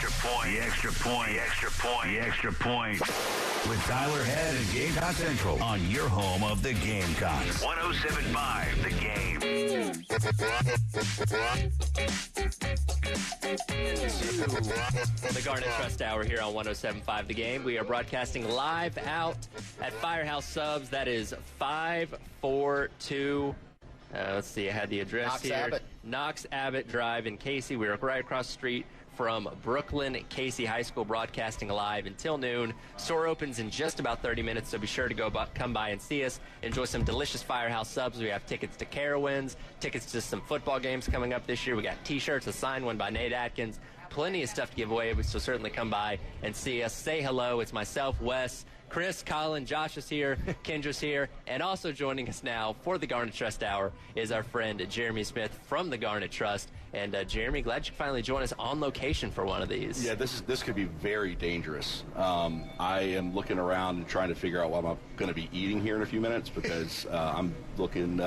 extra point. The extra point. The extra point. The extra point. With Tyler Head and Gamecock Central on your home of the Gamecocks. 107.5 The Game. The Garnet Trust Hour here on 107.5 The Game. We are broadcasting live out at Firehouse Subs. That is 542. Let's see, I had the address here. Knox Abbott Drive in Casey. We're right across the street from Brooklyn Casey High School, broadcasting live until noon. Store opens in just about 30 minutes, so be sure to come by and see us. Enjoy some delicious Firehouse Subs. We have tickets to Carowinds, tickets to some football games coming up this year. We got T-shirts, a signed one by Nate Atkins. Plenty of stuff to give away, so certainly come by and see us. Say hello. It's myself, Wes, Chris, Colin, Josh is here, Kendra's here, and also joining us now for the Garnet Trust Hour is our friend Jeremy Smith from the Garnet Trust. And Jeremy, glad you could finally join us on location for one of these. Yeah, this could be very dangerous. I am looking around and trying to figure out what I'm going to be eating here in a few minutes because I'm looking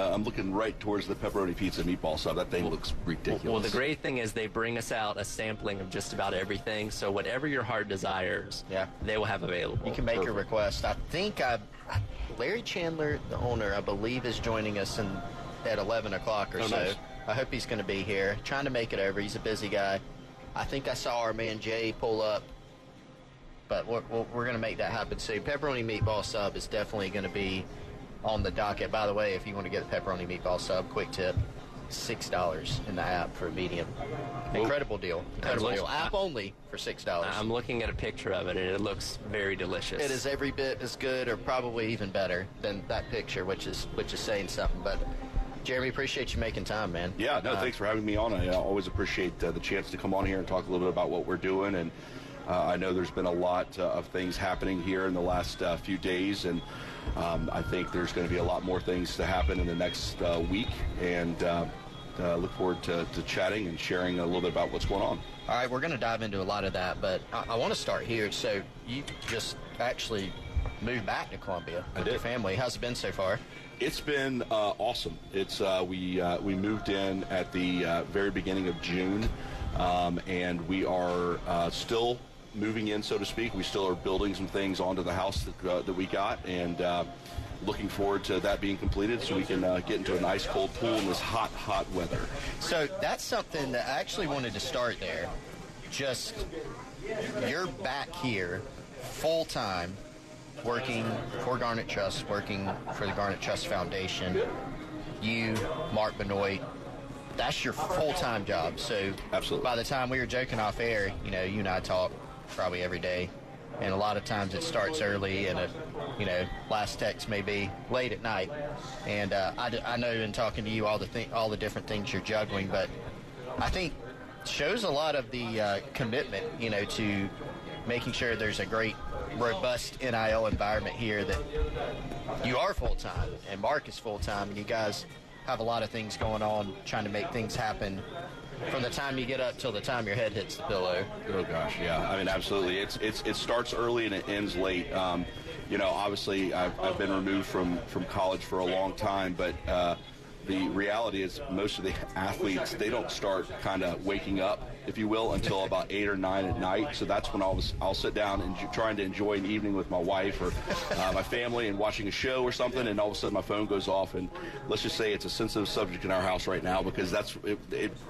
right towards the pepperoni pizza meatball sub. That thing looks ridiculous. Well, the great thing is they bring us out a sampling of just about everything. So whatever your heart desires, they will have available. You can make your request. I think Larry Chandler, the owner, I believe, is joining us at 11 o'clock or so. Nice. I hope he's going to be here. Trying to make it over. He's a busy guy. I think I saw our man Jay pull up, but we're going to make that happen soon. Pepperoni meatball sub is definitely going to be on the docket. By the way, if you want to get a pepperoni meatball sub, quick tip, $6 in the app for a medium. Incredible deal. Incredible deal. App only for $6. I'm looking at a picture of it, and it looks very delicious. It is every bit as good, or probably even better, than that picture, which is saying something. But Jeremy, appreciate you making time, man. Yeah, no, thanks for having me on. I always appreciate the chance to come on here and talk a little bit about what we're doing. And I know there's been a lot of things happening here in the last few days, and I think there's going to be a lot more things to happen in the next week. And look forward to chatting and sharing a little bit about what's going on. All right, we're going to dive into a lot of that, but I want to start here. So you just actually moved back to Columbia with your family. How's it been so far? It's been awesome. It's we moved in at the very beginning of June, and we are still moving in, so to speak. We still are building some things onto the house that we got, and looking forward to that being completed so we can get into a nice cold pool in this hot weather. So that's something that I actually wanted to start there. Just, you're back here full-time, working for Garnet Trust, working for the Garnet Trust Foundation. You, Mark Benoit, that's your full-time job. So absolutely, by the time we were joking off air, you and I talk probably every day, and a lot of times it starts early, and last text may be late at night. And I know in talking to you all the different things you're juggling, but I think shows a lot of the commitment, to making sure there's a great, robust NIL environment here, that you are full-time and Mark is full-time, and you guys have a lot of things going on trying to make things happen from the time you get up till the time your head hits the pillow. Oh gosh, yeah. I mean, absolutely. It starts early and it ends late. Obviously I've been removed from college for a long time, but the reality is most of the athletes, they don't start kind of waking up, if you will, until about 8 or 9 at night. So that's when I'll sit down and trying to enjoy an evening with my wife or my family and watching a show or something, and all of a sudden my phone goes off, and let's just say it's a sensitive subject in our house right now, because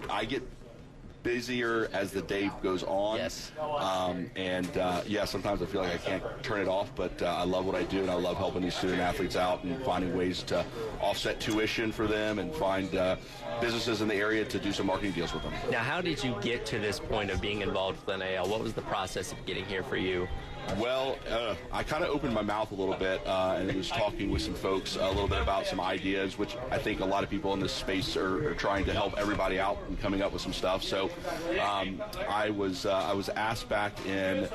I get busier as the day goes on. Yes. Sometimes I feel like I can't turn it off, but I love what I do, and I love helping these student athletes out and finding ways to offset tuition for them and find businesses in the area to do some marketing deals with them. Now, how did you get to this point of being involved with NIL? What was the process of getting here for you? Well, I kind of opened my mouth a little bit and was talking with some folks a little bit about some ideas, which I think a lot of people in this space are trying to help everybody out and coming up with some stuff. So I was asked back in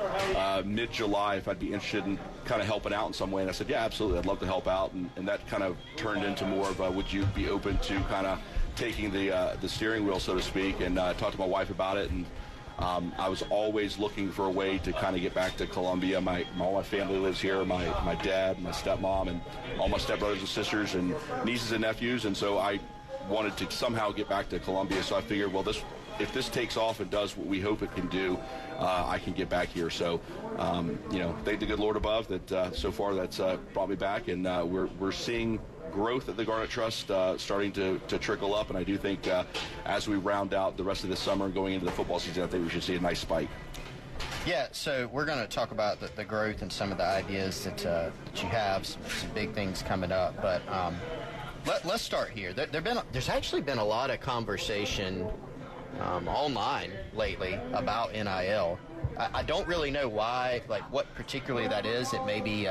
mid-July if I'd be interested in kind of helping out in some way, and I said, yeah, absolutely, I'd love to help out, and that kind of turned into more of a, would you be open to kind of taking the steering wheel, so to speak, and talked to my wife about it, and I was always looking for a way to kind of get back to Columbia. All my family lives here, my dad, my stepmom, and all my stepbrothers and sisters and nieces and nephews, and so I wanted to somehow get back to Columbia. So I figured, well, if this takes off and does what we hope it can do, I can get back here. So, thank the good Lord above that so far that's brought me back, and we're seeing growth at the Garnet Trust starting to trickle up, and I do think as we round out the rest of the summer and going into the football season, I think we should see a nice spike. Yeah, so we're going to talk about the growth and some of the ideas that you have, some big things coming up, but let's start here. There's actually been a lot of conversation online lately about NIL. I don't really know why, like what particularly that is. It may be,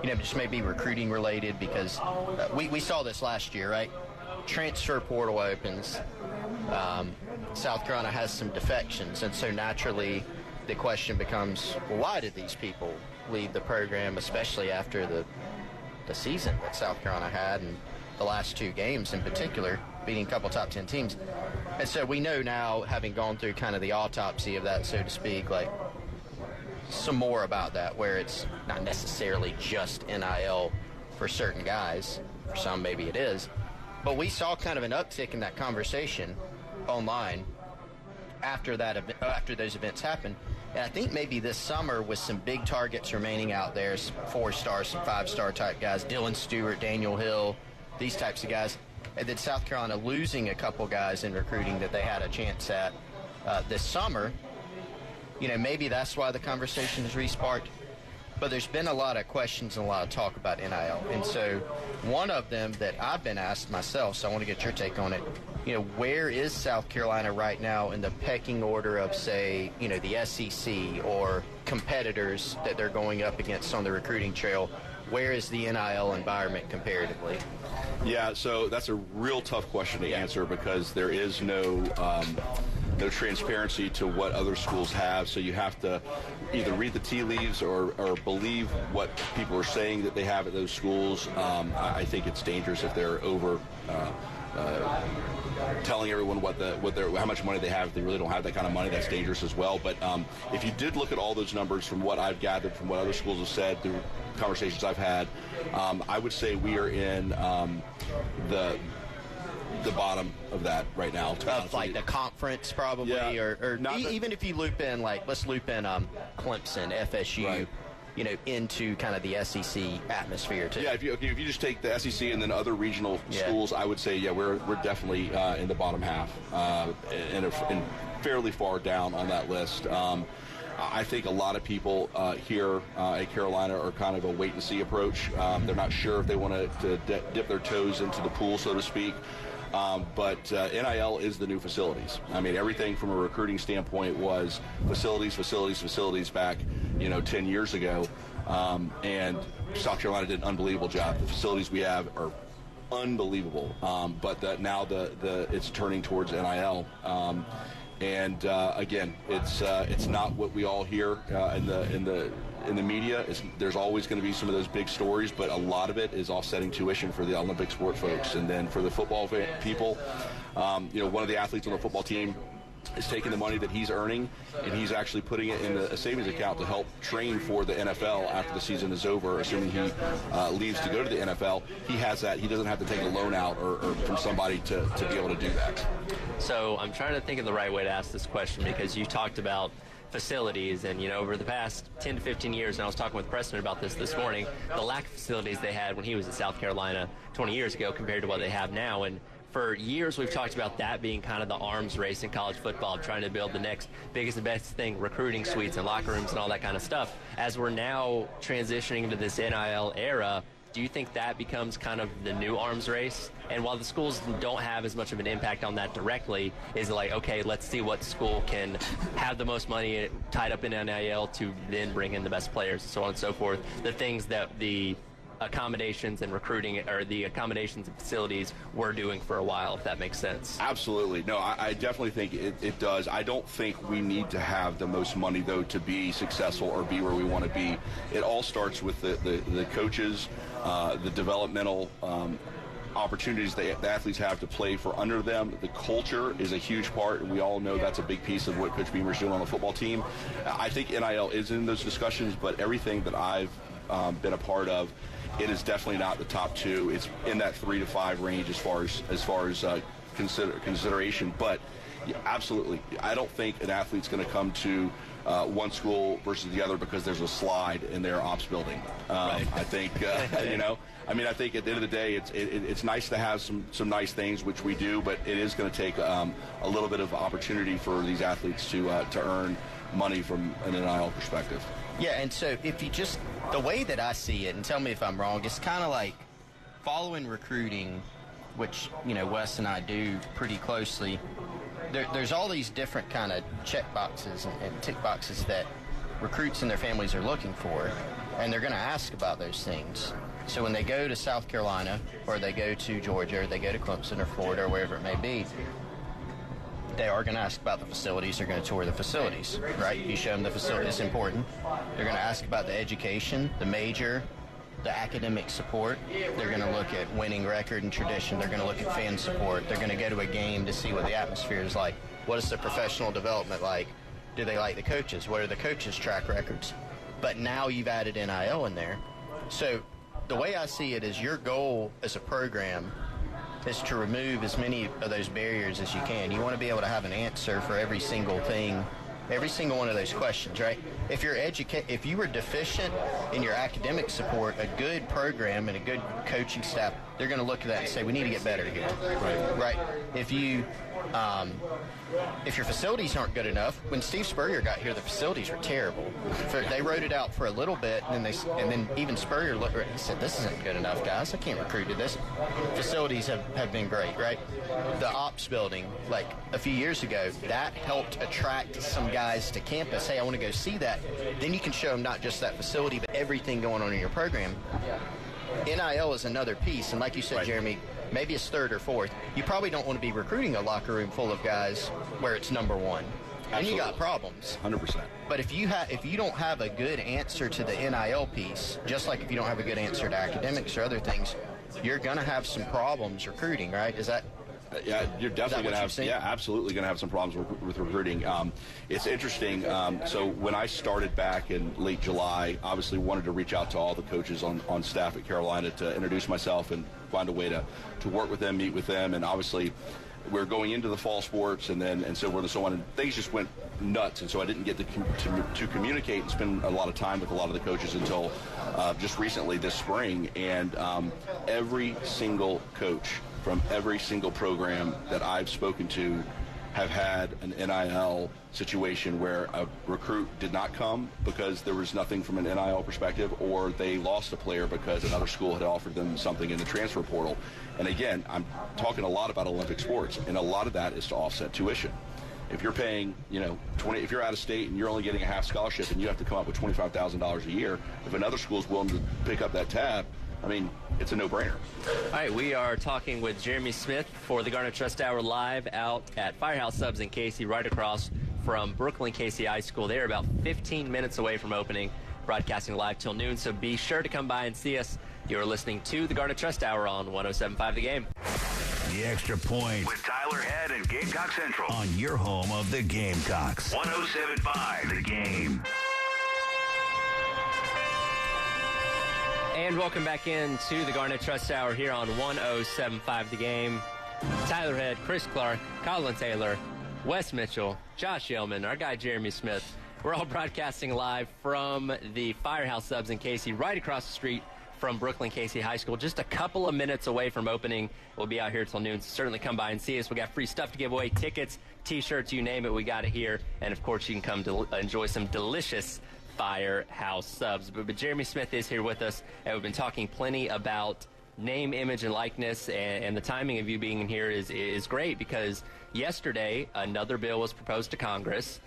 just may be recruiting related, because we saw this last year, right? Transfer portal opens. South Carolina has some defections, and so naturally the question becomes, well, why did these people leave the program, especially after the season that South Carolina had and the last 2 games in particular, beating a couple top 10 teams. And so we know now, having gone through kind of the autopsy of that, so to speak, like some more about that, where it's not necessarily just NIL for certain guys. For some, maybe it is. But we saw kind of an uptick in that conversation online after those events happened. And I think maybe this summer, with some big targets remaining out there, some 4-star, some 5-star type guys, Dylan Stewart, Daniel Hill, these types of guys, and then South Carolina losing a couple guys in recruiting that they had a chance at this summer, maybe that's why the conversation has resparked. But there's been a lot of questions and a lot of talk about NIL. And so one of them that I've been asked myself, so I want to get your take on it, where is South Carolina right now in the pecking order of, say, the SEC or competitors that they're going up against on the recruiting trail? Where is the NIL environment comparatively? Yeah, so that's a real tough question to answer, because there is no transparency to what other schools have. So you have to either read the tea leaves or believe what people are saying that they have at those schools. I think it's dangerous if they're over telling everyone how much money they have. If they really don't have that kind of money, that's dangerous as well. But if you did look at all those numbers from what I've gathered from what other schools have said through conversations I've had, I would say we are in the bottom of that right now. Like the conference, probably, yeah, or even if you loop in, let's loop in Clemson, FSU, right, into kind of the SEC atmosphere too. Yeah, if you just take the SEC and then other regional schools, I would say, we're definitely in the bottom half and fairly far down on that list. I think a lot of people here at Carolina are kind of a wait-and-see approach. They're not sure if they want to dip their toes into the pool, so to speak. But NIL is the new facilities. I mean, everything from a recruiting standpoint was facilities back, 10 years ago. And South Carolina did an unbelievable job. The facilities we have are unbelievable. But now it's turning towards NIL. And again, it's not what we all hear in the media. There's always going to be some of those big stories, but a lot of it is offsetting tuition for the Olympic sport folks. And then for the football people, one of the athletes on the football team is taking the money that he's earning and he's actually putting it in a savings account to help train for the NFL after the season is over, assuming he leaves to go to the NFL. He has that. He doesn't have to take a loan out or from somebody to be able to do that. So I'm trying to think of the right way to ask this question, because you talked about facilities, and over the past 10 to 15 years, and I was talking with Preston about this morning, the lack of facilities they had when he was at South Carolina 20 years ago compared to what they have now. And for years we've talked about that being kind of the arms race in college football, trying to build the next biggest and best thing, recruiting suites and locker rooms and all that kind of stuff. As we're now transitioning into this NIL era, do you think that becomes kind of the new arms race? And while the schools don't have as much of an impact on that directly, is it like, okay, let's see what school can have the most money tied up in NIL to then bring in the best players and so on and so forth, the things that the accommodations and recruiting, or the accommodations and facilities were doing for a while, if that makes sense. Absolutely. No, I definitely think it does. I don't think we need to have the most money, though, to be successful or be where we want to be. It all starts with the coaches, the developmental opportunities the athletes have to play for under them. The culture is a huge part, and we all know that's a big piece of what Coach Beamer's doing on the football team. I think NIL is in those discussions, but everything that I've been a part of, it is definitely not the top two. It's in that 3 to 5 range as far as consideration. But Yeah, absolutely. I don't think an athlete's going to come to one school versus the other because there's a slide in their ops building. Right. I think, I think at the end of the day, it's nice to have some nice things, which we do, but it is going to take a little bit of opportunity for these athletes to earn money from an NIL perspective. Yeah, and so if you just, the way that I see it, and tell me if I'm wrong, it's kind of like following recruiting, which, Wes and I do pretty closely. There's all these different kind of check boxes and tick boxes that recruits and their families are looking for, and they're going to ask about those things. So when they go to South Carolina, or they go to Georgia, or they go to Clemson or Florida, or wherever it may be, they are going to ask about the facilities. They're going to tour the facilities, right? You show them the facility. It's important. They're going to ask about the education, the major, the academic support. They're going to look at winning record and tradition. They're going to look at fan support. They're going to go to a game to see what the atmosphere is like. What is the professional development like? Do they like the coaches? What are the coaches' track records? But now you've added NIL in there. So the way I see it is your goal as a program is to remove as many of those barriers as you can. You want to be able to have an answer for every single thing, every single one of those questions, right? If you were deficient in your academic support, a good program and a good coaching staff, they're going to look at that and say, we need to get better here. Right? If your facilities aren't good enough, when Steve Spurrier got here, the facilities were terrible. They wrote it out for a little bit, and then even Spurrier looked at it and said, this isn't good enough, guys. I can't recruit to this. Facilities have been great, right? The ops building, like a few years ago, that helped attract some guys to campus. Hey, I want to go see that. Then you can show them not just that facility, but everything going on in your program. NIL is another piece, and like you said, Jeremy, maybe it's third or fourth. You probably don't want to be recruiting a locker room full of guys where it's number one. And you got problems. 100%. But if you don't have a good answer to the NIL piece, just like if you don't have a good answer to academics or other things, you're going to have some problems recruiting, right? Is that... Yeah, you're definitely going to have. Yeah, absolutely going to have some problems with recruiting. It's interesting. So when I started back in late July, obviously wanted to reach out to all the coaches on staff at Carolina to introduce myself and find a way to work with them, meet with them, and obviously we're going into the fall sports and so forth and so on, and things just went nuts, and so I didn't get to communicate and spend a lot of time with a lot of the coaches until just recently this spring, and every single coach from every single program that I've spoken to have had an NIL situation where a recruit did not come because there was nothing from an NIL perspective, or they lost a player because another school had offered them something in the transfer portal. And again, I'm talking a lot about Olympic sports, and a lot of that is to offset tuition. If you're paying, if you're out of state and you're only getting a half scholarship and you have to come up with $25,000 a year, if another school is willing to pick up that tab, I mean, it's a no-brainer. All right, we are talking with Jeremy Smith for the Garnet Trust Hour live out at Firehouse Subs in Casey, right across from Brooklyn Casey High School. They're about 15 minutes away from opening, broadcasting live till noon, so be sure to come by and see us. You're listening to the Garnet Trust Hour on 107.5 The Game. The Extra Point with Tyler Head and Gamecock Central on your home of the Gamecocks. 107.5 The Game. And welcome back into the Garnet Trust Hour here on 107.5 The Game. Tyler Head, Chris Clark, Colin Taylor, Wes Mitchell, Josh Yeoman, our guy Jeremy Smith. We're all broadcasting live from the Firehouse Subs in Casey, right across the street from Brooklyn Casey High School, just a couple of minutes away from opening. We'll be out here till noon, so certainly come by and see us. We got free stuff to give away, tickets, T-shirts, you name it, we got it here. And, of course, you can come to enjoy some delicious Firehouse Subs. But Jeremy Smith is here with us, and we've been talking plenty about name, image, and likeness, and the timing of you being in here is great, because yesterday another bill was proposed to Congress,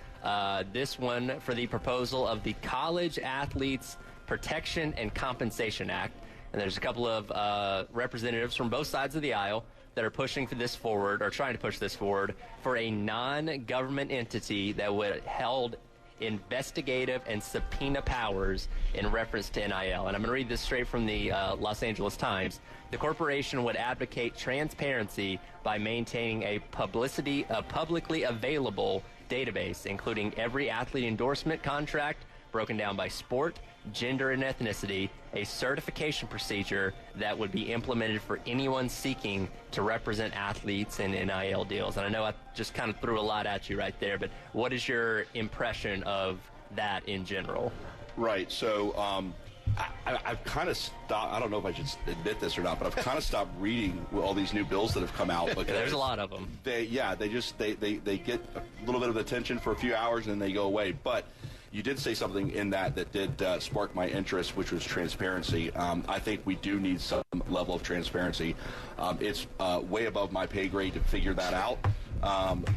this one for the proposal of the College Athletes Protection and Compensation Act. And there's a couple of representatives from both sides of the aisle that are pushing for this forward, or trying to push this forward, for a non-government entity that would hold investigative and subpoena powers in reference to NIL. And I'm going to read this straight from the Los Angeles Times. The corporation would advocate transparency by maintaining a publicly available database, including every athlete endorsement contract, broken down by sport, gender, and ethnicity, a certification procedure that would be implemented for anyone seeking to represent athletes in NIL deals. And I know I just kind of threw a lot at you right there, but what is your impression of that in general? Right. So I've kind of stopped. I don't know if I should admit this or not, but I've kind of stopped reading all these new bills that have come out. Because there's a lot of them. They get a little bit of attention for a few hours and then they go away. But you did say something in that did spark my interest, which was transparency. I think we do need some level of transparency. It's way above my pay grade to figure that out,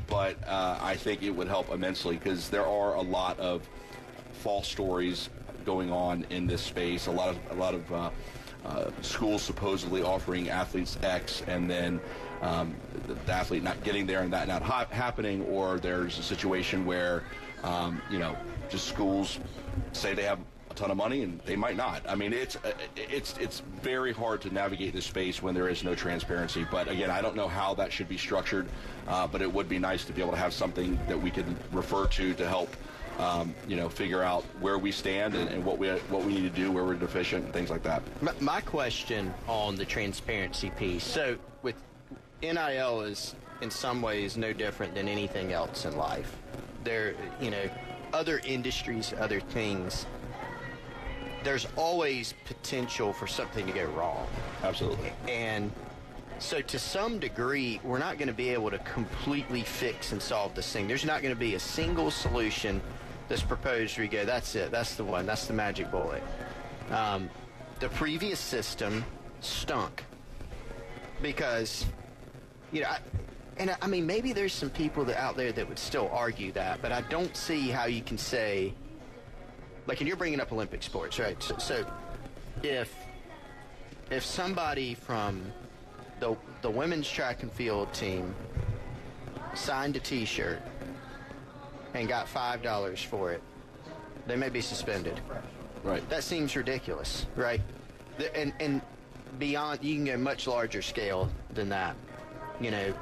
but I think it would help immensely because there are a lot of false stories going on in this space. A lot of schools supposedly offering athletes X, and then the athlete not getting there and that not happening, or there's a situation where just schools say they have a ton of money and they might not. I mean, it's very hard to navigate this space when there is no transparency. But again, I don't know how that should be structured, but it would be nice to be able to have something that we can refer to help figure out where we stand and what we need to do, where we're deficient, and things like that. My question on the transparency piece. So with NIL is in some ways no different than anything else in life. There, other industries, other things, there's always potential for something to go wrong. Absolutely. And so to some degree, we're not going to be able to completely fix and solve this thing. There's not going to be a single solution that's proposed where you go, that's it, that's the one, that's the magic bullet. The previous system stunk because, I mean, maybe there's some people out there that would still argue that, but I don't see how you can say, like, and you're bringing up Olympic sports, right? So if somebody from the women's track and field team signed a T-shirt and got $5 for it, they may be suspended. Right. That seems ridiculous, right? And beyond, you can go much larger scale than that.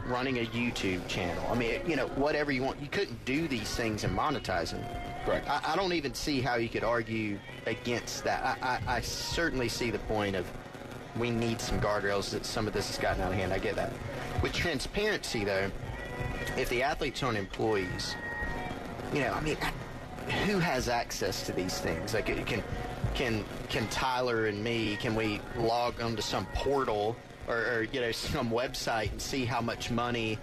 Running a YouTube channel. I mean, whatever you want. You couldn't do these things and monetize them. Correct. I don't even see how you could argue against that. I certainly see the point of we need some guardrails, that some of this has gotten out of hand. I get that. With transparency, though, if the athletes aren't employees, who has access to these things? Like, can Tyler and me, can we log onto some portal or some website and see how much money,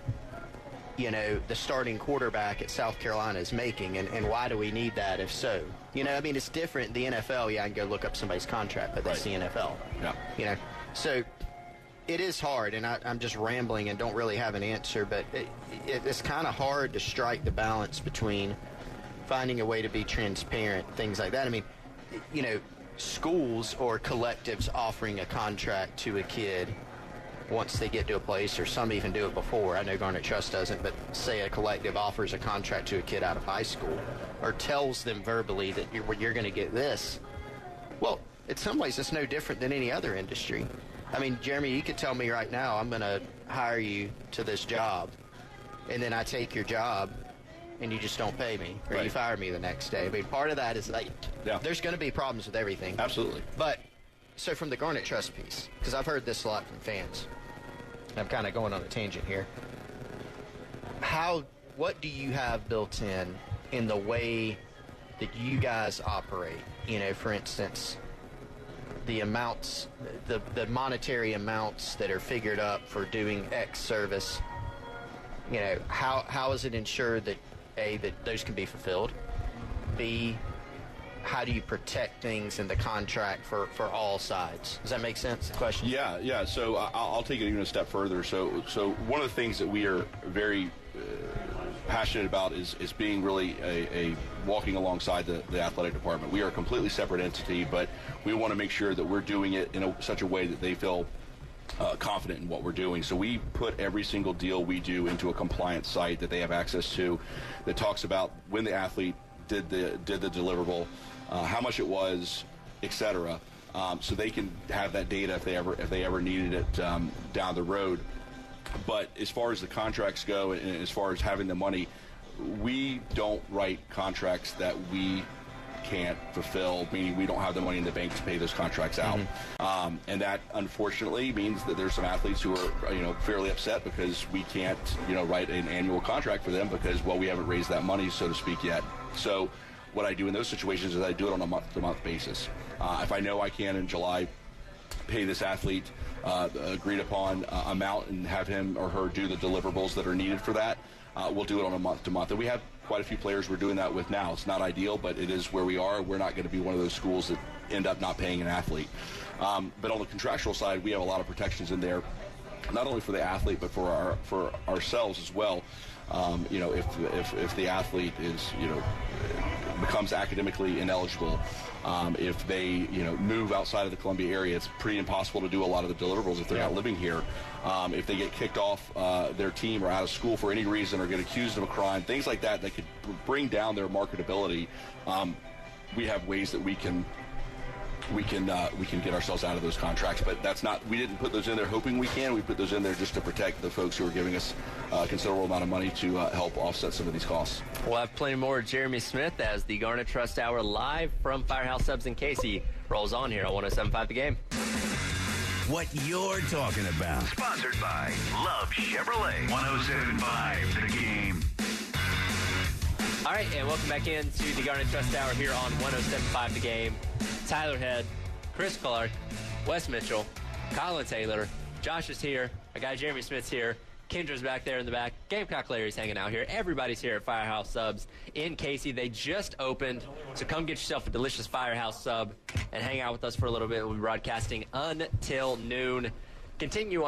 the starting quarterback at South Carolina is making, and why do we need that if so? It's different. The NFL, I can go look up somebody's contract, but that's right. the NFL. Yeah. So it is hard, and I'm just rambling and don't really have an answer, but it's kind of hard to strike the balance between finding a way to be transparent, things like that. I mean, schools or collectives offering a contract to a kid once they get to a place, or some even do it before. I know Garnet Trust doesn't, but say a collective offers a contract to a kid out of high school or tells them verbally that you're going to get this. Well, in some ways, it's no different than any other industry. I mean, Jeremy, you could tell me right now, I'm going to hire you to this job, and then I take your job, and you just don't pay me, or you fire me the next day. I mean, part of that is like, there's going to be problems with everything. Absolutely. But, so from the Garnet Trust piece, because I've heard this a lot from fans, and I'm kind of going on a tangent here. What do you have built in the way that you guys operate? For instance, the amounts, the monetary amounts that are figured up for doing X service, how is it ensured that A, that those can be fulfilled? B, how do you protect things in the contract for all sides? Does that make sense, the question? Yeah. So I'll take it even a step further. So one of the things that we are very passionate about is being really a walking alongside the athletic department. We are a completely separate entity, but we want to make sure that we're doing it in such a way that they feel confident in what we're doing. So we put every single deal we do into a compliant site that they have access to, that talks about when the athlete did the deliverable, how much it was, etc. So they can have that data if they ever needed it down the road. But as far as the contracts go, and as far as having the money, we don't write contracts that we can't fulfill, meaning we don't have the money in the bank to pay those contracts out. And that, unfortunately, means that there's some athletes who are, fairly upset because we can't, write an annual contract for them because, well, we haven't raised that money, so to speak, yet. So what I do in those situations is I do it on a month-to-month basis. If I know I can in July pay this athlete agreed upon amount and have him or her do the deliverables that are needed for that, we'll do it on a month-to-month. And we have quite a few players we're doing that with now. It's not ideal, but it is where we are. We're not going to be one of those schools that end up not paying an athlete. But on the contractual side, we have a lot of protections in there, not only for the athlete, but for ourselves as well. If the athlete is, becomes academically ineligible, if they, move outside of the Columbia area, it's pretty impossible to do a lot of the deliverables if they're not living here. If they get kicked off their team or out of school for any reason or get accused of a crime, things like that could bring down their marketability. We have ways that we can get ourselves out of those contracts, but we didn't put those in there hoping we can. We put those in there just to protect the folks who are giving us a considerable amount of money to help offset some of these costs. We'll have plenty more Jeremy Smith as the Garnet Trust Hour live from Firehouse Subs in Casey rolls on here on 107.5 The Game. What you're talking about. Sponsored by Love Chevrolet. 107.5 The Game. All right, and welcome back into the Garnet Trust Hour here on 107.5 The Game. Tyler Head, Chris Clark, Wes Mitchell, Colin Taylor, Josh is here, our guy Jeremy Smith's here, Kendra's back there in the back, Gamecock Larry's hanging out here. Everybody's here at Firehouse Subs in Casey. They just opened, so come get yourself a delicious Firehouse Sub and hang out with us for a little bit. We'll be broadcasting until noon. Continuing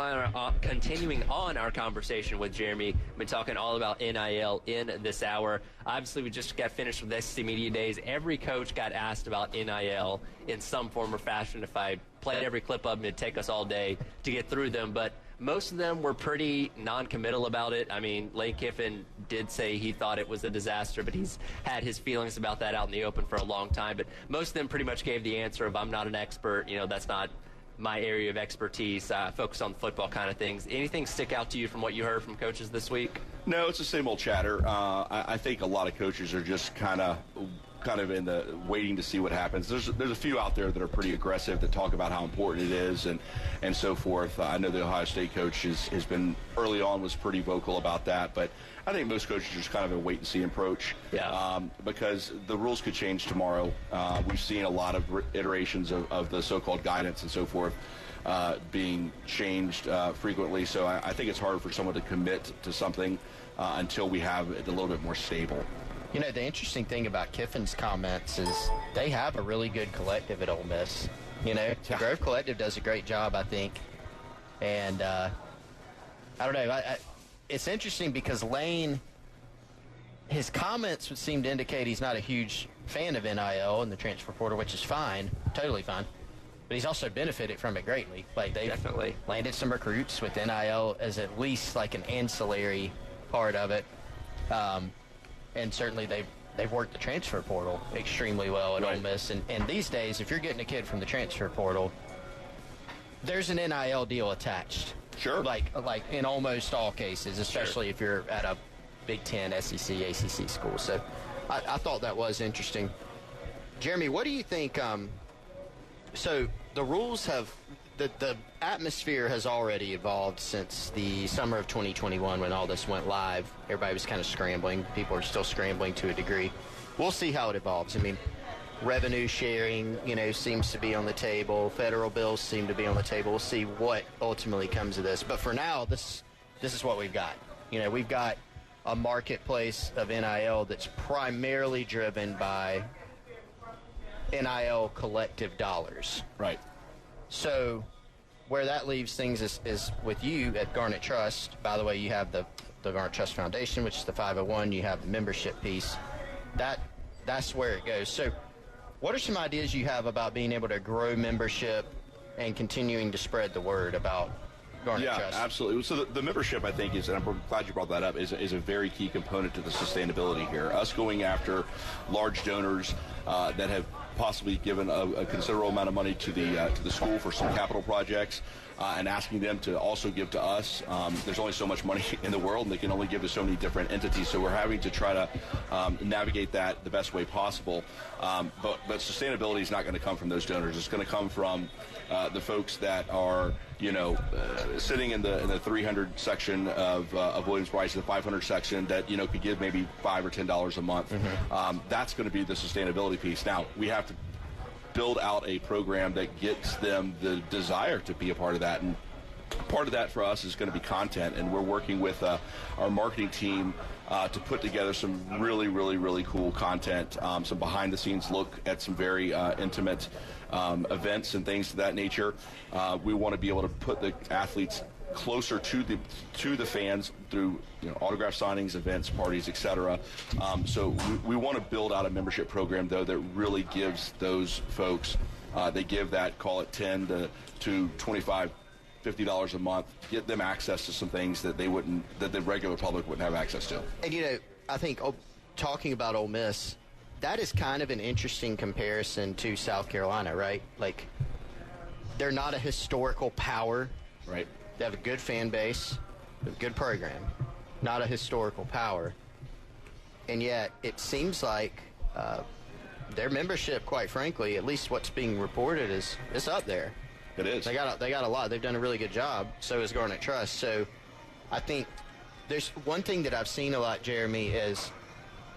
on our conversation with Jeremy, we've been talking all about NIL in this hour. Obviously, we just got finished with SEC Media Days. Every coach got asked about NIL in some form or fashion. If I played every clip of them, it'd take us all day to get through them. But most of them were pretty non-committal about it. I mean, Lane Kiffin did say he thought it was a disaster, but he's had his feelings about that out in the open for a long time. But most of them pretty much gave the answer of, I'm not an expert, that's not my area of expertise, focus on the football kind of things. Anything stick out to you from what you heard from coaches this week? No, it's the same old chatter. I think a lot of coaches are just kind of in the waiting to see what happens. There's a few out there that are pretty aggressive that talk about how important it is and so forth. I know the Ohio State coach has been early on was pretty vocal about that, but I think most coaches are just kind of a wait and see approach. Yeah. Because the rules could change tomorrow. We've seen a lot of iterations of the so-called guidance and so forth being changed frequently. So I think it's hard for someone to commit to something until we have it a little bit more stable. The interesting thing about Kiffin's comments is they have a really good collective at Ole Miss. The Grove Collective does a great job, I think. And I don't know. It's interesting because Lane, his comments would seem to indicate he's not a huge fan of NIL and the transfer portal, which is fine, totally fine. But he's also benefited from it greatly. Like, they've definitely landed some recruits with NIL as at least like an ancillary part of it. And certainly they've worked the transfer portal extremely well at Ole Miss. And these days, if you're getting a kid from the transfer portal, there's an NIL deal attached. Sure. Like in almost all cases, especially if you're at a Big Ten, SEC, ACC school. So I thought that was interesting. Jeremy, what do you think? So the rules have the atmosphere has already evolved since the summer of 2021 when all this went live. Everybody was kind of scrambling. People are still scrambling to a degree. We'll see how it evolves. I mean, revenue sharing, seems to be on the table. Federal bills seem to be on the table. We'll see what ultimately comes of this. But for now, this is what we've got. We've got a marketplace of NIL that's primarily driven by NIL collective dollars. Right. So where that leaves things is with you at Garnet Trust. By the way, you have the Garnet Trust Foundation, which is the 501. You have the membership piece. That's where it goes. So what are some ideas you have about being able to grow membership and continuing to spread the word about Garnet Trust? Yeah, absolutely. So the membership, I think, and I'm glad you brought that up, is a very key component to the sustainability here. Us going after large donors that have possibly given a considerable amount of money to the school for some capital projects. And asking them to also give to us. There's only so much money in the world, and they can only give to so many different entities. So we're having to try to navigate that the best way possible. But sustainability is not going to come from those donors. It's going to come from the folks that are, sitting in the 300 section of Williams-Brice, the 500 section that could give maybe $5 or $10 a month. That's going to be the sustainability piece. Now we have to build out a program that gets them the desire to be a part of that, and part of that for us is going to be content, and we're working with our marketing team to put together some really, really, really cool content, some behind-the-scenes look at some very intimate events and things of that nature. We want to be able to put the athletes closer to the fans through autograph signings, events, parties, etc. So we want to build out a membership program, though, that really gives those folks, they give that, call it $10 to $25, $50 a month, get them access to some things that that the regular public wouldn't have access to. And I think talking about Ole Miss, that is kind of an interesting comparison to South Carolina, right? Like, they're not a historical power. Right. They have a good fan base, a good program, not a historical power. And yet it seems like their membership, quite frankly, at least what's being reported, is up there. It is. They got a lot. They've done a really good job. So is Garnet Trust. So I think there's one thing that I've seen a lot, Jeremy, is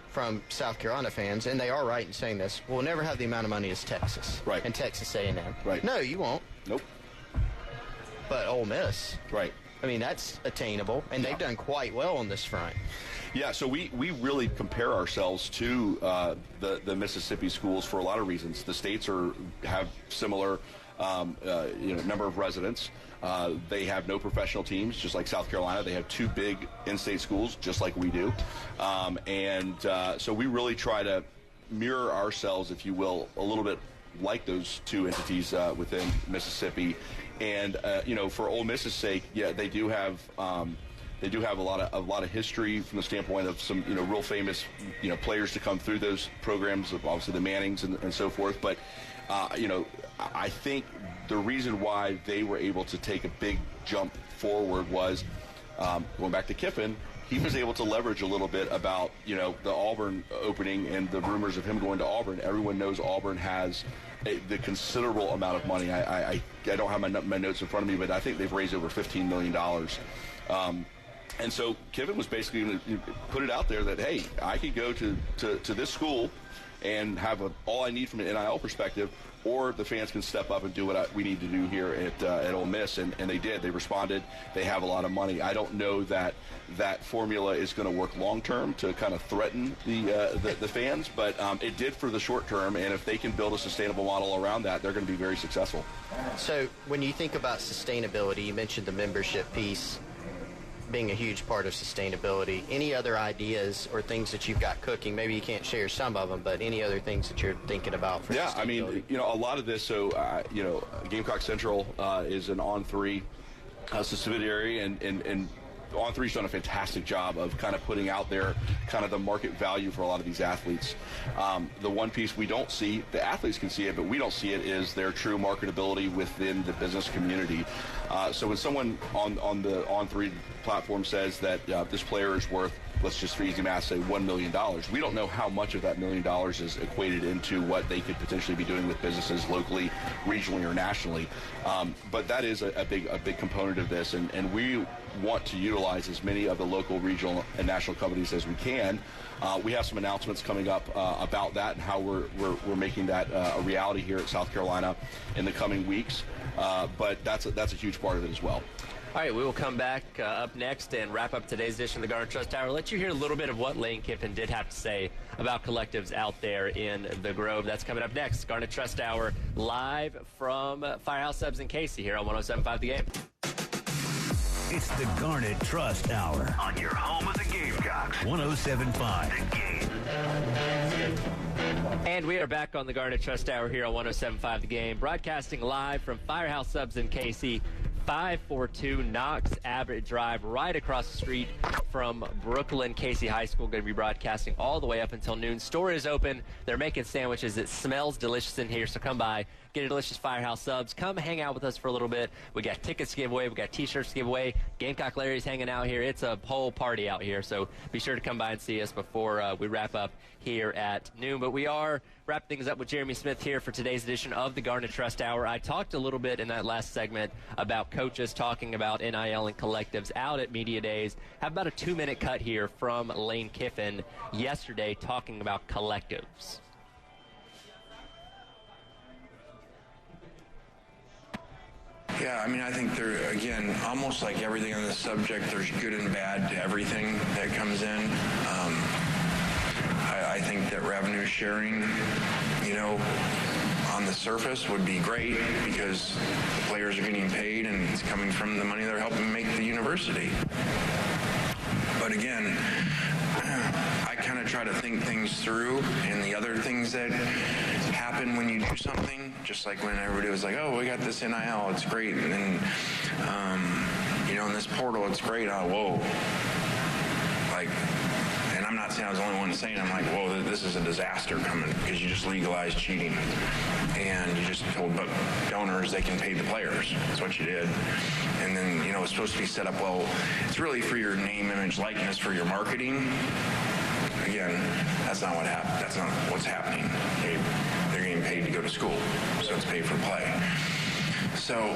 from South Carolina fans, and they are right in saying this, we'll never have the amount of money as Texas. Right. And Texas A&M. Right. No, you won't. Nope. But Ole Miss. Right. I mean, that's attainable, and they've done quite well on this front. Yeah, so we really compare ourselves to the Mississippi schools for a lot of reasons. The states have similar number of residents. They have no professional teams, just like South Carolina. They have two big in-state schools, just like we do. So we really try to mirror ourselves, if you will, a little bit like those two entities within Mississippi. And for Ole Miss's sake, yeah, they do have a lot of history from the standpoint of some real famous players to come through those programs, obviously the Mannings and so forth. But I think the reason why they were able to take a big jump forward was going back to Kiffin. He was able to leverage a little bit about the Auburn opening and the rumors of him going to Auburn. Everyone knows Auburn has the considerable amount of money. I don't have my notes in front of me, but I think they've raised over $15 million. And so Kiffin was basically going to put it out there that, hey, I could go to this school and have all I need from an NIL perspective, or the fans can step up and do what we need to do here at Ole Miss, and they did. They responded. They have a lot of money. I don't know that formula is going to work long term to kind of threaten the fans, but it did for the short term, and if they can build a sustainable model around that, they're going to be very successful. So when you think about sustainability, you mentioned the membership piece being a huge part of sustainability. Any other ideas or things that you've got cooking? Maybe you can't share some of them, but any other things that you're thinking about for sustainability? I mean, a lot of this, so, Gamecock Central is an On3 subsidiary, and On3's done a fantastic job of kind of putting out there kind of the market value for a lot of these athletes. The one piece we don't see, the athletes can see it, but we don't see it, is their true marketability within the business community. So when someone on the On3 platform says that this player is worth, let's just for easy math say $1 million, we don't know how much of that $1 million is equated into what they could potentially be doing with businesses locally, regionally, or nationally. But that is a big component of this, and we want to utilize as many of the local, regional, and national companies as we can. We have some announcements coming up about that and how we're making that a reality here at South Carolina in the coming weeks. But that's a huge part of it as well. All right, we will come back up next and wrap up today's edition of the Garnet Trust Hour. Let you hear a little bit of what Lane Kiffin did have to say about collectives out there in the Grove. That's coming up next. Garnet Trust Hour live from Firehouse Subs in Casey here on 107.5 The Game. It's the Garnet Trust Hour on your home of the Gamecocks. 107.5 The Game. And we are back on the Garnet Trust Hour here on 107.5 The Game, broadcasting live from Firehouse Subs in Casey 542 Knox Abbott Drive, right across the street from Brooklyn Casey High School. Going to be broadcasting all the way up until noon. Store is open. They're making sandwiches. It smells delicious in here, so come by. Get a delicious Firehouse subs. Come hang out with us for a little bit. We got tickets to give away. We got T-shirts to give away. Gamecock Larry's hanging out here. It's a whole party out here, so be sure to come by and see us before we wrap up here at noon. But we are wrapping things up with Jeremy Smith here for today's edition of the Garnet Trust Hour. I talked a little bit in that last segment about coaches talking about NIL and collectives out at Media Days. Have about a 2-minute cut here from Lane Kiffin yesterday talking about collectives. Yeah, I mean, I think there, again, almost like everything on this subject, there's good and bad to everything that comes in. I think that revenue sharing, you know, on the surface would be great because the players are getting paid and it's coming from the money they're helping make the university. But again, I kind of try to think things through, and the other things that happen when you do something, just like when everybody was like, oh, we got this NIL, it's great, and then, you know, in this portal, it's great, whoa. Like, and I'm not saying I was the only one saying, I'm like, whoa, this is a disaster coming because you just legalized cheating. And you just told donors they can pay the players. That's what you did. And then, you know, it's supposed to be set up, well, it's really for your name, image, likeness, for your marketing. Again, that's not what happened. That's not what's happening. They're getting paid to go to school, so it's paid for play. So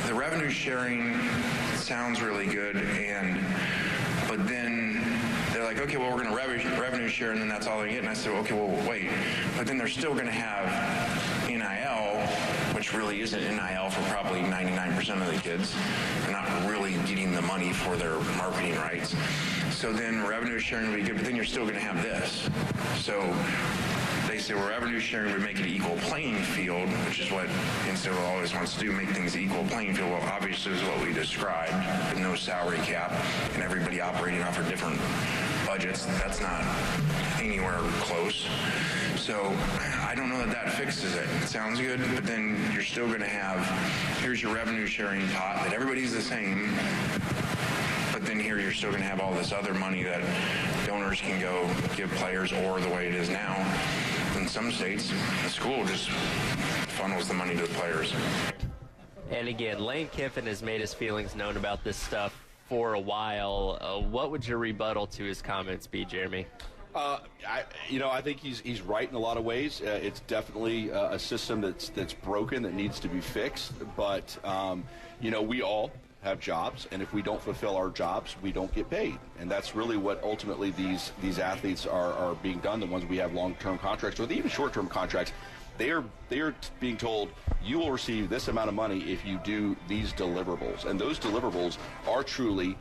the revenue sharing sounds really good, but then they're like, okay, well, we're going to revenue share, and then that's all they get. And I said, okay, well, wait. But then they're still going to have NIL, which really isn't NIL for probably 99% of the kids. They're not really getting the money for their marketing rights. So then revenue sharing would be good, but then you're still going to have this. So they say, well, revenue sharing would make it an equal playing field, which is what NCAA always wants to do, make things an equal playing field. Well, obviously, is what we described, with no salary cap and everybody operating off of different budgets. That's not anywhere close. So I don't know that fixes it. It sounds good, but then you're still going to have, here's your revenue sharing pot that everybody's the same, but then here you're still going to have all this other money that donors can go give players, or the way it is now. In some states, the school just funnels the money to the players. And again, Lane Kiffin has made his feelings known about this stuff for a while. What would your rebuttal to his comments be, Jeremy? I think he's right in a lot of ways. It's definitely a system that's broken, that needs to be fixed. But, we all have jobs, and if we don't fulfill our jobs, we don't get paid. And that's really what ultimately these athletes are being done, the ones we have long-term contracts, or even short-term contracts. They are being told, you will receive this amount of money if you do these deliverables. And those deliverables are truly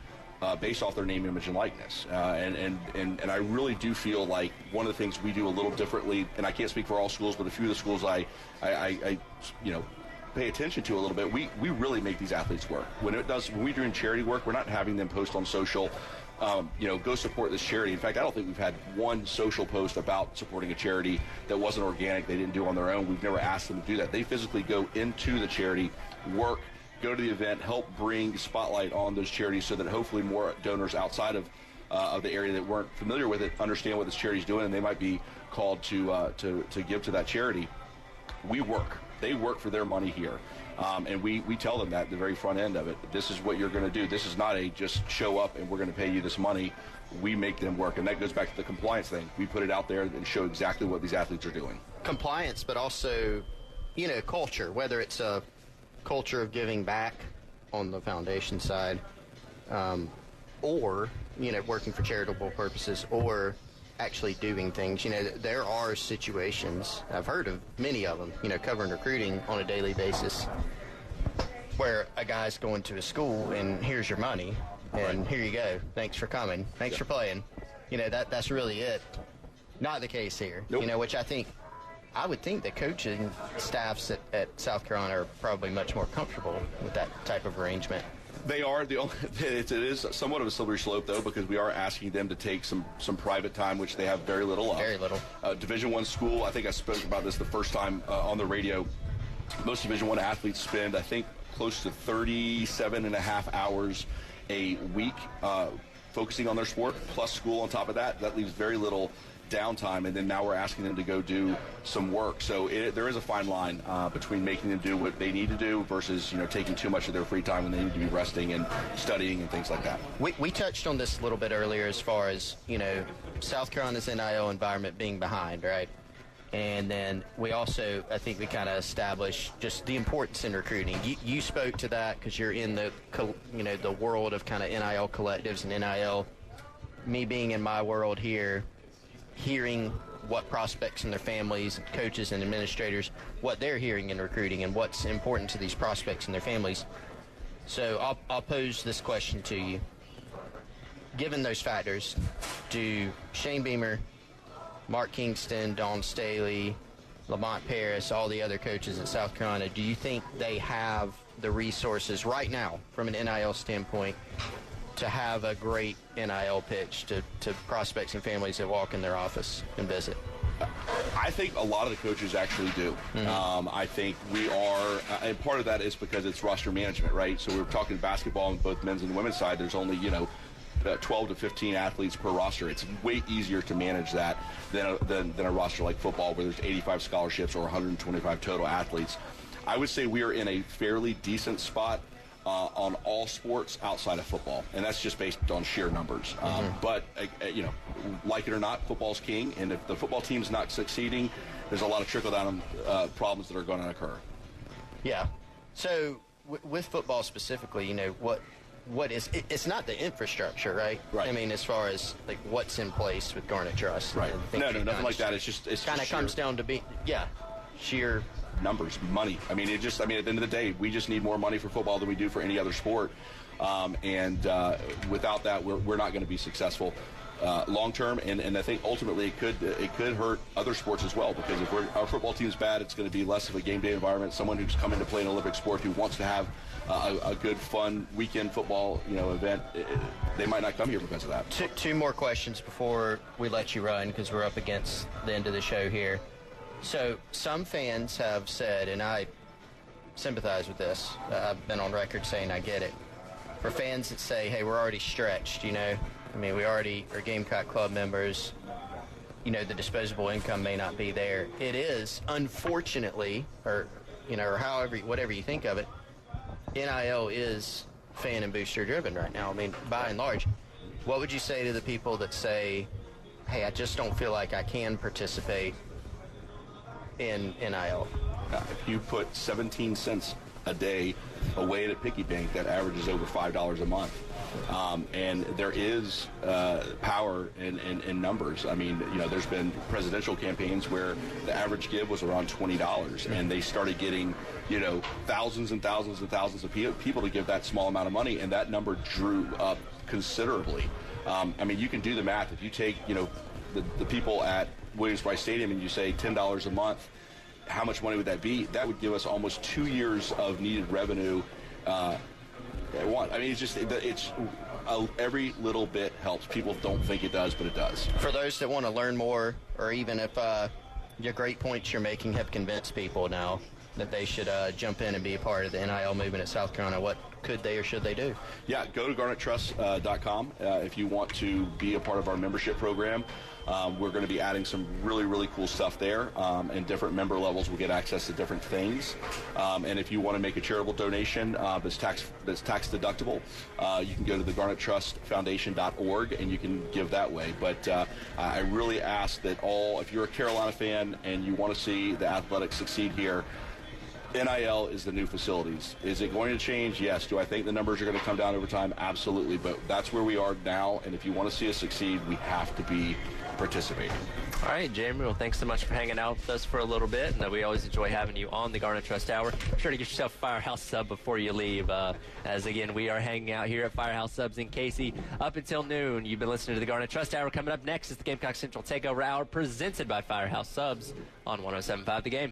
based off their name, image, and likeness. And I really do feel like one of the things we do a little differently, and I can't speak for all schools, but a few of the schools I pay attention to a little bit, we really make these athletes work. When we're doing charity work, we're not having them post on social, go support this charity. In fact, I don't think we've had one social post about supporting a charity that wasn't organic, they didn't do on their own. We've never asked them to do that. They physically go into the charity, work, go to the event, help bring spotlight on those charities so that hopefully more donors outside of the area that weren't familiar with it understand what this charity is doing, and they might be called to give to that charity. We work. They work for their money here. And we tell them that at the very front end of it. This is what you're going to do. This is not a just show up and we're going to pay you this money. We make them work. And that goes back to the compliance thing. We put it out there and show exactly what these athletes are doing. Compliance, but also, culture, whether it's a culture of giving back on the foundation side, or, working for charitable purposes, or actually doing things. There are situations, I've heard of many of them, covering recruiting on a daily basis, where a guy's going to a school and here's your money, and here you go. Thanks for coming. Thanks for playing. That's really it. Not the case here. Nope. Which I would think that coaching staffs at South Carolina are probably much more comfortable with that type of arrangement. They are. It is somewhat of a slippery slope, though, because we are asking them to take some private time, which they have very little of. Very little. Division I school, I think I spoke about this the first time on the radio. Most Division I athletes spend, I think, close to 37 and a half hours a week focusing on their sport, plus school on top of that. That leaves very little downtime, and then now we're asking them to go do some work. So there is a fine line between making them do what they need to do versus, taking too much of their free time when they need to be resting and studying and things like that. We touched on this a little bit earlier as far as, South Carolina's NIL environment being behind, right? And then we also, I think we kind of established just the importance in recruiting. You spoke to that because you're in the, the world of kind of NIL collectives and NIL. Me being in my world here, hearing what prospects and their families, coaches and administrators, what they're hearing in recruiting and what's important to these prospects and their families. So I'll pose this question to you. Given those factors, do Shane Beamer, Mark Kingston, Dawn Staley, Lamont Paris, all the other coaches at South Carolina, do you think they have the resources right now from an NIL standpoint to have a great NIL pitch to prospects and families that walk in their office and visit? I think a lot of the coaches actually do. Mm-hmm. I think we are, and part of that is because it's roster management, right? So we're talking basketball on both men's and women's side. There's only, 12 to 15 athletes per roster. It's way easier to manage that than a roster like football where there's 85 scholarships or 125 total athletes. I would say we are in a fairly decent spot on all sports outside of football, and that's just based on sheer numbers. But, like it or not, football's king, and if the football team's not succeeding, there's a lot of trickle-down problems that are going to occur. Yeah. So with football specifically, what is it's not the infrastructure, right? Right. I mean, as far as like what's in place with Garnet Trust. Right. No, nothing like that. It's kind of comes down to sheer numbers, money. I mean, at the end of the day, we just need more money for football than we do for any other sport. And without that, we're not going to be successful long term. And I think ultimately it could hurt other sports as well, because if our football team's bad, it's going to be less of a game day environment. Someone who's coming to play an Olympic sport who wants to have a good, fun weekend football event, they might not come here because of that. Two more questions before we let you run, because we're up against the end of the show here. So some fans have said, and I sympathize with this, I've been on record saying I get it. For fans that say, hey, we're already stretched, we already are Gamecock club members, the disposable income may not be there. It is, unfortunately, or however, whatever you think of it, NIL is fan and booster driven right now. By and large. What would you say to the people that say, hey, I just don't feel like I can participate in NIL? If you put 17 cents a day away at a piggy bank, that averages over $5 a month. And there is power in numbers. There's been presidential campaigns where the average give was around $20, and they started getting, thousands and thousands and thousands of people to give that small amount of money, and that number drew up considerably. You can do the math. If you take, the people at Williams-Brice Stadium and you say $10 a month, how much money would that be? That would give us almost 2 years of needed revenue. Every little bit helps. People don't think it does, but it does. For those that want to learn more, or even if your great points you're making have convinced people now that they should jump in and be a part of the NIL movement at South Carolina, what could they or should they do? Yeah, go to GarnetTrust.com if you want to be a part of our membership program. We're going to be adding some really, really cool stuff there. And different member levels will get access to different things. And if you want to make a charitable donation that's tax deductible, you can go to the GarnetTrustFoundation.org and you can give that way. But I really ask that if you're a Carolina fan and you want to see the Athletics succeed here, NIL is the new facilities. Is it going to change? Yes. Do I think the numbers are going to come down over time? Absolutely. But that's where we are now, and if you want to see us succeed, we have to be participating. All right, Jamie. Well, thanks so much for hanging out with us for a little bit, and we always enjoy having you on the Garnet Trust Hour. Be sure to get yourself a Firehouse sub before you leave, as, again, we are hanging out here at Firehouse Subs in Casey up until noon. You've been listening to the Garnet Trust Hour. Coming up next is the Gamecock Central Takeover Hour presented by Firehouse Subs on 107.5 The Game.